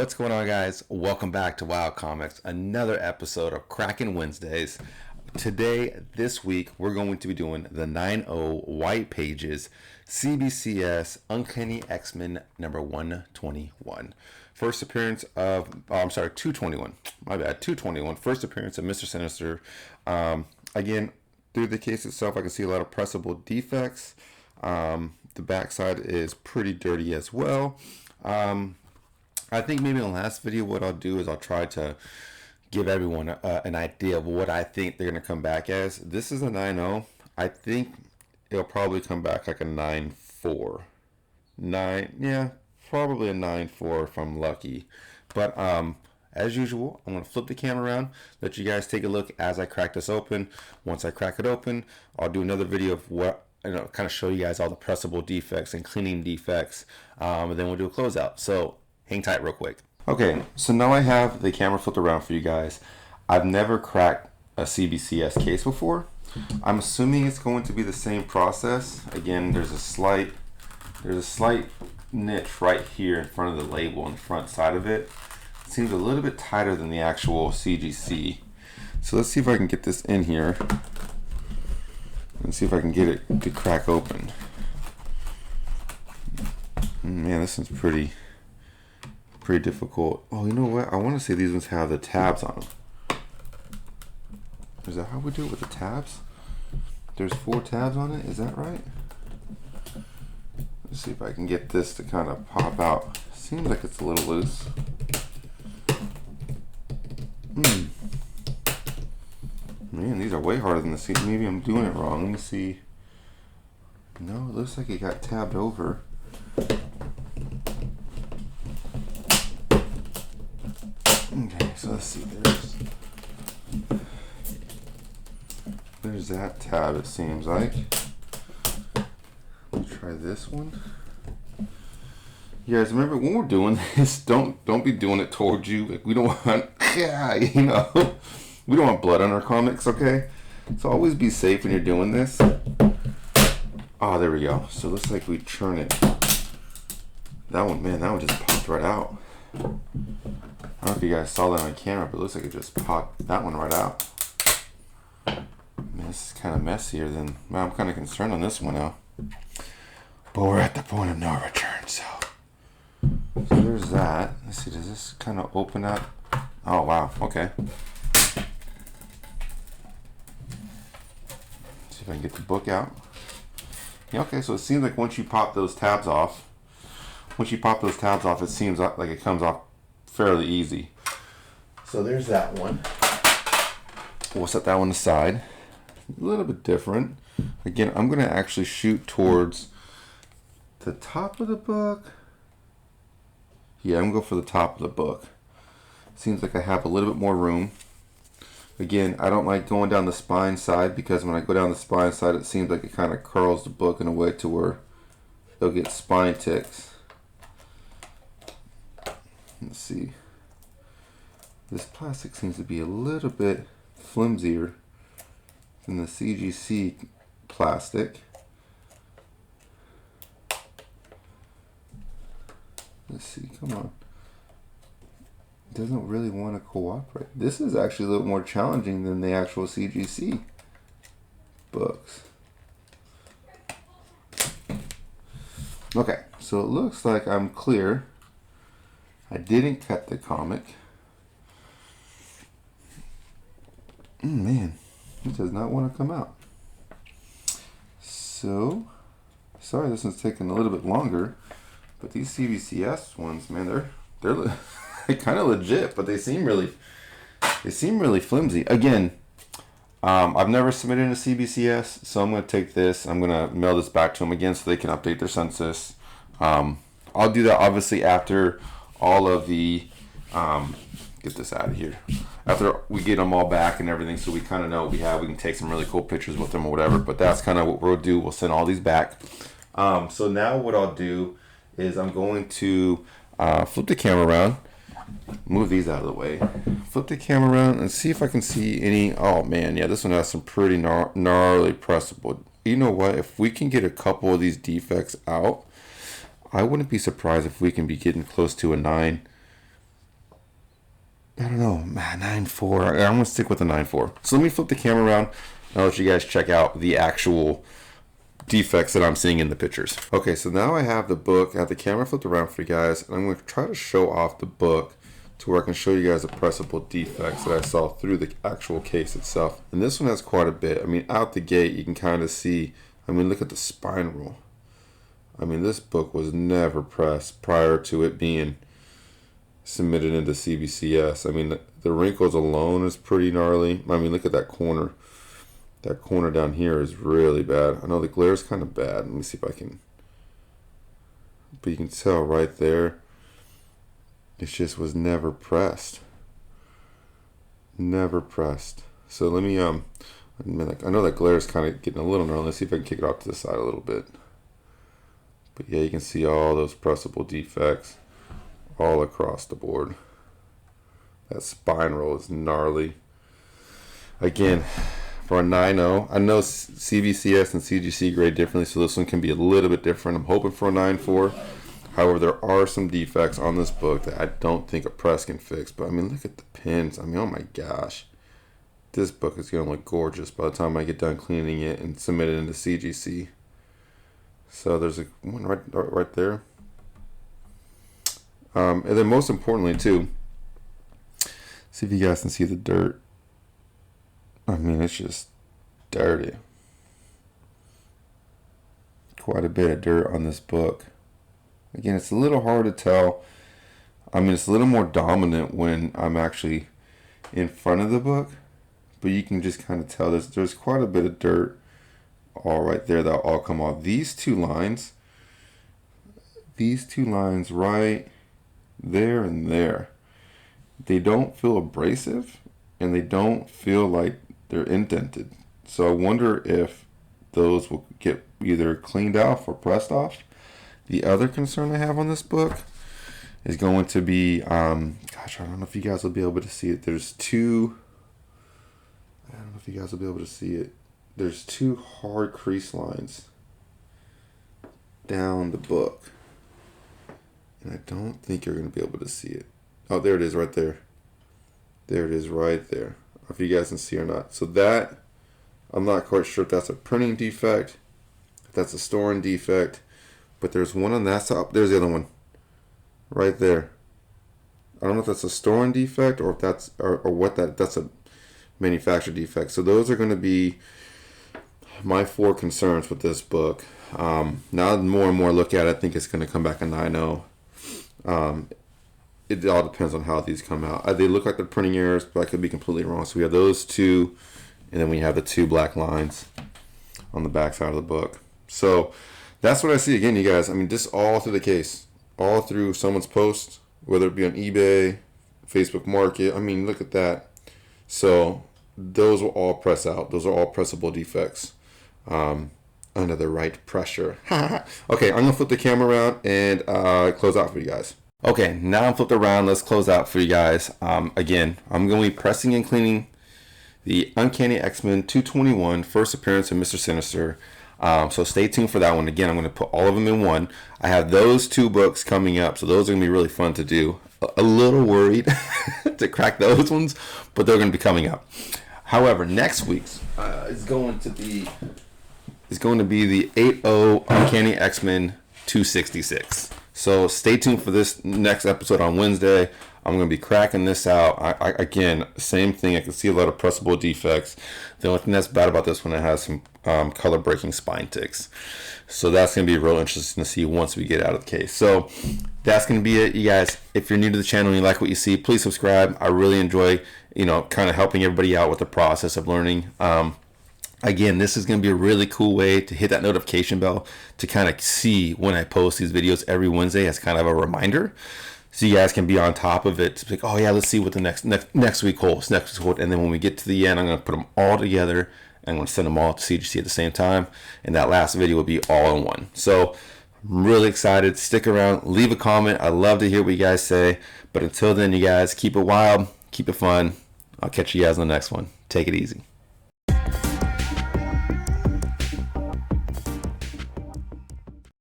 What's going on, guys? Welcome back to Wild Comics, another episode of Crackin' Wednesdays. Today, this week, we're going to be doing the 9-0 White Pages CBCS Uncanny X-Men number 121. First appearance of, 221. My bad, 221. First appearance of Mr. Sinister. Again, through the case itself, I can see a lot of pressable defects. The backside is pretty dirty as well. I think maybe in the last video what I'll do is I'll try to give everyone an idea of what I think they're going to come back as. This is a 9-0. I think it'll probably come back like a 9-4. Probably a 9-4 if I'm lucky. But as usual, I'm going to flip the camera around, let you guys take a look as I crack this open. Once I crack it open, I'll do another video of what, kind of show you guys all the pressable defects and cleaning defects, and then we'll do a closeout. So hang tight real quick. Okay, so now I have the camera flipped around for you guys. I've never cracked a CBCS case before. I'm assuming it's going to be the same process. Again, there's a slight niche right here in front of the label on the front side of it. It seems a little bit tighter than the actual CGC. So let's see if I can get this in here and see if I can get it to crack open. Man, this one's pretty difficult. Oh, you know what? I want to say these ones have the tabs on them. Is that how we do it with the tabs? There's 4 tabs on it. Is that right? Let's see if I can get this to kind of pop out. Seems like it's a little loose. Man, these are way harder than the seat. Maybe I'm doing it wrong. Let me see. No, it looks like it got tabbed over. Okay, so let's see. There's that tab, it seems like. Let me try this one. You guys, remember when we're doing this, don't be doing it towards you. Like, we don't want, we don't want blood on our comics, okay? So always be safe when you're doing this. Oh, there we go. So it looks like we turn it. That one just popped right out. I don't know if you guys saw that on camera, but it looks like it just popped that one right out. Man, this is kind of messier than... Well, I'm kind of concerned on this one now. But we're at the point of no return, so there's that. Let's see, does this kind of open up? Oh, wow, okay. See if I can get the book out. Yeah, okay, so it seems like once you pop those tabs off, it seems like it comes off fairly easy. So there's that one. We'll set that one aside. A little bit different. Again, I'm going to actually shoot towards the top of the book. Yeah, I'm going to go for the top of the book. Seems like I have a little bit more room. Again, I don't like going down the spine side because when I go down the spine side, it seems like it kind of curls the book in a way to where they'll get spine ticks. Let's see. This plastic seems to be a little bit flimsier than the CGC plastic. Let's see, come on. It doesn't really want to cooperate. This is actually a little more challenging than the actual CGC books. Okay, so it looks like I'm clear. I didn't cut the comic. Man, it does not want to come out. So, sorry this one's taking a little bit longer, but these CBCS ones, man, they're kind of legit, but they seem really flimsy. Again, I've never submitted a CBCS, so I'm going to take this. I'm going to mail this back to them again so they can update their census. I'll do that obviously after all of the get this out of here, after we get them all back and everything, so we kind of know what we have. We can take some really cool pictures with them or whatever, but that's kind of what we'll do. We'll send all these back. So now what I'll do is I'm going to flip the camera around, move these out of the way, flip the camera around and see if I can see any. Oh man, yeah, this one has some pretty gnarly pressable. You know what, if we can get a couple of these defects out, I wouldn't be surprised if we can be getting close to a 9. I don't know, 9.4. I'm going to stick with the 9.4. So let me flip the camera around. I'll let you guys check out the actual defects that I'm seeing in the pictures. Okay, so now I have the book. I have the camera flipped around for you guys, and I'm going to try to show off the book to where I can show you guys the pressable defects that I saw through the actual case itself. And this one has quite a bit. I mean, out the gate, you can kind of see, I mean, look at the spine roll. I mean, this book was never pressed prior to it being submitted into Cbcs. I mean, the wrinkles alone is pretty gnarly. I mean, look at that corner. That corner down here is really bad. I know the glare is kind of bad. Let me see if I can. But you can tell right there, it just was never pressed. Never pressed. So let me, I know that glare is kind of getting a little gnarly. Let's see if I can kick it off to the side a little bit. But yeah, you can see all those pressable defects all across the board. That spine roll is gnarly. Again, for a 9.0, I know CBCS and CGC grade differently, so this one can be a little bit different. I'm hoping for a 9.4. However, there are some defects on this book that I don't think a press can fix. But I mean, look at the pins. I mean, oh my gosh. This book is going to look gorgeous by the time I get done cleaning it and submit it into CGC. So there's a one right there. And then most importantly too, see if you guys can see the dirt. I mean, it's just dirty. Quite a bit of dirt on this book. Again, it's a little hard to tell. I mean, it's a little more dominant when I'm actually in front of the book, but you can just kind of tell there's quite a bit of dirt all right there that'll all come off. These two lines right there and there, they don't feel abrasive and they don't feel like they're indented. So I wonder if those will get either cleaned off or pressed off. The other concern I have on this book is going to be, gosh, I don't know if you guys will be able to see it. There's two, I don't know if you guys will be able to see it. There's two hard crease lines down the book. And I don't think you're going to be able to see it. Oh, there it is right there. There it is right there. If you guys can see or not. So that, I'm not quite sure if that's a printing defect, if that's a storing defect, but there's one on that side. There's the other one right there. I don't know if that's a storing defect or if that's, or what that's a manufacturer defect. So those are going to be my 4 concerns with this book. Now more and more look at it, I think it's going to come back a 9.0. It all depends on how these come out. They look like they're printing errors, but I could be completely wrong. So we have those two, and then we have the 2 black lines on the back side of the book. So that's what I see. Again, you guys, I mean, just all through the case, all through someone's post, whether it be on eBay, Facebook Market. I mean, look at that. So those will all press out. Those are all pressable defects under the right pressure. Okay, I'm going to flip the camera around and close out for you guys. Okay, now I'm flipped around. Let's close out for you guys. Again, I'm going to be pressing and cleaning the Uncanny X-Men 221 first appearance of Mr. Sinister. So stay tuned for that one. Again, I'm going to put all of them in one. I have those 2 books coming up, so those are going to be really fun to do. A little worried to crack those ones, but they're going to be coming up. However, next week's is going to be the 8.0 Uncanny X-Men 266. So stay tuned for this next episode on Wednesday. I'm going to be cracking this out. Again, same thing. I can see a lot of pressable defects. The only thing that's bad about this one, it has some color breaking spine ticks. So that's going to be real interesting to see once we get out of the case. So that's going to be it, you guys. If you're new to the channel and you like what you see, please subscribe. I really enjoy, kind of helping everybody out with the process of learning. Again, this is going to be a really cool way to hit that notification bell to kind of see when I post these videos every Wednesday as kind of a reminder. So you guys can be on top of it. It's like, oh yeah, let's see what the next week holds. And then when we get to the end, I'm going to put them all together. I'm going to send them all to CGC at the same time. And that last video will be all in one. So I'm really excited. Stick around. Leave a comment. I love to hear what you guys say. But until then, you guys, keep it wild. Keep it fun. I'll catch you guys on the next one. Take it easy.